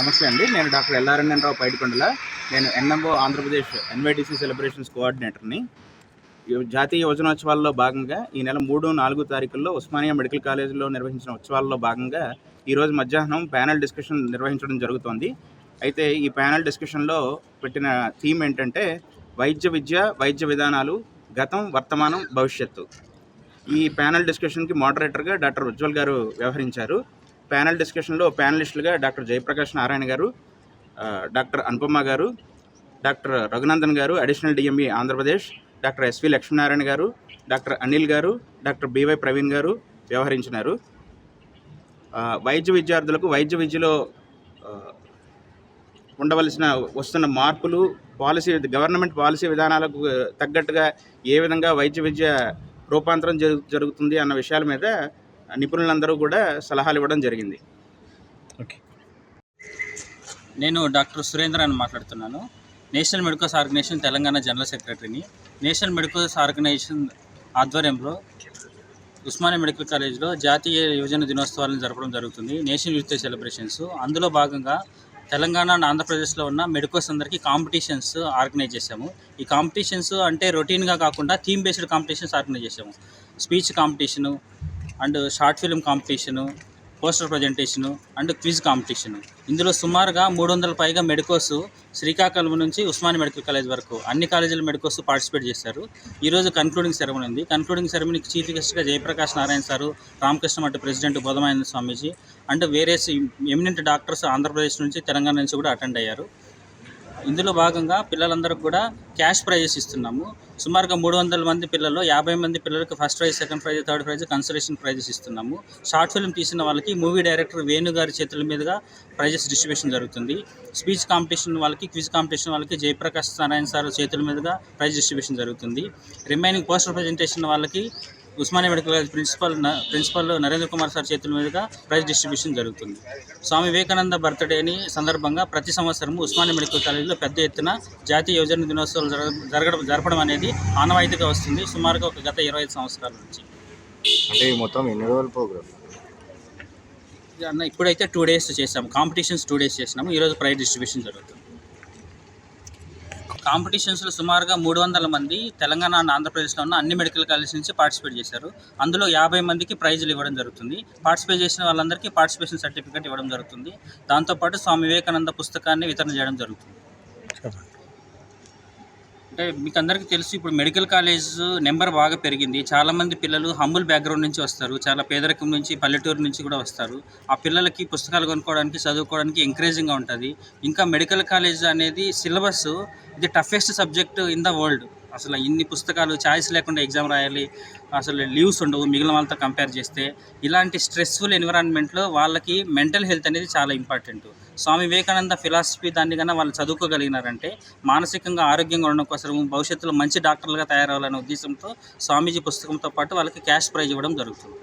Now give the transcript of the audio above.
నమస్తే అండి. నేను డాక్టర్ ఎల్ఆర్ఎన్ రావు పైడికొండల. నేను ఎన్ఎంఓ ఆంధ్రప్రదేశ్ ఎన్వైటీసీ సెలబ్రేషన్స్ కోఆర్డినేటర్ని. జాతీయ యువజనోత్సవాల్లో భాగంగా ఈ నెల 3, 4 తారీఖుల్లో ఉస్మానియా మెడికల్ కాలేజీలో నిర్వహించిన ఉత్సవాల్లో భాగంగా ఈరోజు మధ్యాహ్నం ప్యానెల్ డిస్కషన్ నిర్వహించడం జరుగుతోంది. అయితే ఈ ప్యానెల్ డిస్కషన్లో పెట్టిన థీమ్ ఏంటంటే వైద్య విద్య, వైద్య విధానాలు, గతం, వర్తమానం, భవిష్యత్తు. ఈ ప్యానెల్ డిస్కషన్కి మోడరేటర్గా డాక్టర్ ఉజ్వల్ గారు వ్యవహరించారు. ప్యానెల్ డిస్కషన్లో ప్యానలిస్టులుగా డాక్టర్ జయప్రకాష్ నారాయణ గారు, డాక్టర్ అనుపమ గారు, డాక్టర్ రఘునందన్ గారు additional DME Andhra Pradesh, doctor SV Lakshminarayana గారు, డాక్టర్ అనిల్ గారు, డాక్టర్ బివై ప్రవీణ్ గారు వ్యవహరించినారు. వైద్య విద్యార్థులకు వైద్య విద్యలో వస్తున్న మార్పులు, గవర్నమెంట్ పాలసీ విధానాలకు తగ్గట్టుగా ఏ విధంగా వైద్య విద్య రూపాంతరం జరుగుతుంది అన్న విషయాల మీద నిపుణులందరూ కూడా సలహాలు ఇవ్వడం జరిగింది. ఓకే, నేను డాక్టర్ సురేంద్ర అని మాట్లాడుతున్నాను. National medicals organization Telangana general సెక్రటరీని. నేషనల్ మెడికల్స్ ఆర్గనైజేషన్ ఆధ్వర్యంలో ఉస్మానియా మెడికల్ కాలేజ్లో జాతీయ యువజన దినోత్సవాలను జరపడం జరుగుతుంది, నేషనల్ యూత్ డే సెలబ్రేషన్స్. అందులో భాగంగా తెలంగాణ అండ్ ఆంధ్రప్రదేశ్లో ఉన్న మెడికల్స్ అందరికీ కాంపిటీషన్స్ ఆర్గనైజ్ చేశాము. ఈ కాంపిటీషన్స్ అంటే రొటీన్గా కాకుండా థీమ్ బేస్డ్ కాంపిటీషన్స్ ఆర్గనైజ్ చేశాము. Speech competition and short film competition, poster presentation and quiz competition. ఇందులో సుమారుగా 300 పైగా మెడికోస్ శ్రీకాకుళం నుంచి ఉస్మానియా మెడికల్ కాలేజ్ వరకు అన్ని కాలేజీల మెడికోస్ పార్టిసిపేట్ చేశారు. ఈరోజు కన్క్లూడింగ్ సెరమనీ ఉంది. కన్క్లూడింగ్ సెరమనీకి చీఫ్ గెస్ట్గా Jayaprakash Narayana sir, Ramakrishna Math president Bodhamananda Swamiji and various eminent doctors Andhra Pradesh నుంచి, తెలంగాణ నుంచి కూడా అటెండ్ అయ్యారు. ఇందులో భాగంగా పిల్లలందరికీ కూడా క్యాష్ ప్రైజెస్ ఇస్తున్నాము. సుమారుగా 300 మంది పిల్లలు, 50 మంది పిల్లలకు first prize, second prize, third prize, consolation prizes ఇస్తున్నాము. షార్ట్ ఫిల్మ్ తీసిన వాళ్ళకి మూవీ డైరెక్టర్ వేణు గారి చేతుల మీదుగా ప్రైజెస్ డిస్ట్రిబ్యూషన్ జరుగుతుంది. స్పీచ్ కాంపిటీషన్ వాళ్ళకి, క్విజ్ కాంపిటీషన్ వాళ్ళకి జయప్రకాష్ నారాయణ సార్ చేతుల మీదుగా ప్రైజ్ డిస్ట్రిబ్యూషన్ జరుగుతుంది. రిమైనింగ్ పోస్టర్ ప్రజెంటేషన్ వాళ్ళకి Osmania medical college principal Narendra Kumar sir చేతుల మీదుగా ప్రైజ్ డిస్ట్రిబ్యూషన్ జరుగుతుంది. స్వామి వివేకానంద బర్త్డేని సందర్భంగా ప్రతి సంవత్సరం ఉస్మానియా మెడికల్ కాలేజీలో పెద్ద ఎత్తున జాతీయ యువజన దినోత్సవాలు జరపడం అనేది ఆనవాయితీగా వస్తుంది, సుమారుగా గత 25 సంవత్సరాల నుంచి. అంటే మొత్తం ఎన్ని రోజుల ప్రోగ్రామ్? ఇప్పుడైతే 2 days చేసాము, కాంపిటీషన్స్ 2 days చేసినాము. ఈరోజు ప్రైజ్ డిస్ట్రిబ్యూషన్ జరుగుతుంది. కాంపిటీషన్స్లో సుమారుగా 300 మంది తెలంగాణ అండ్ ఆంధ్రప్రదేశ్లో ఉన్న అన్ని మెడికల్ కాలేజ్ నుంచి పార్టిసిపేట్ చేశారు. అందులో 50 మందికి ప్రైజులు ఇవ్వడం జరుగుతుంది. పార్టిసిపేట్ చేసిన వాళ్ళందరికీ పార్టిసిపేషన్ సర్టిఫికేట్ ఇవ్వడం జరుగుతుంది. దాంతోపాటు స్వామి వివేకానంద పుస్తకాన్ని వితరణ చేయడం జరుగుతుంది. అంటే మీకు అందరికీ తెలుసు, ఇప్పుడు మెడికల్ కాలేజ్ నెంబర్ బాగా పెరిగింది. చాలామంది పిల్లలు హంబుల్ బ్యాక్గ్రౌండ్ నుంచి వస్తారు, చాలా పేదరికం నుంచి, పల్లెటూరు నుంచి కూడా వస్తారు. ఆ పిల్లలకి పుస్తకాలు కొనుక్కోవడానికి, చదువుకోవడానికి ఎంకరేజింగ్గా ఉంటుంది. ఇంకా మెడికల్ కాలేజ్ అనేది సిలబస్ ఇది toughest subject in the world. అసలు ఇన్ని పుస్తకాలు, ఛాయిస్ లేకుండా ఎగ్జామ్ రాయాలి, అసలు లీవ్స్ ఉండవు మిగిలిన వాళ్ళతో కంపేర్ చేస్తే. ఇలాంటి స్ట్రెస్ఫుల్ ఎన్విరాన్మెంట్లో వాళ్ళకి మెంటల్ హెల్త్ అనేది చాలా ఇంపార్టెంట్. స్వామి వివేకానంద ఫిలాసఫీ దాన్ని కన్నా వాళ్ళు చదువుకోగలిగినారంటే మానసికంగా ఆరోగ్యంగా ఉండడం కోసం, భవిష్యత్తులో మంచి డాక్టర్లుగా తయారవ్వాలనే ఉద్దేశంతో స్వామీజీ పుస్తకంతో పాటు వాళ్ళకి క్యాష్ ప్రైజ్ ఇవ్వడం జరుగుతుంది.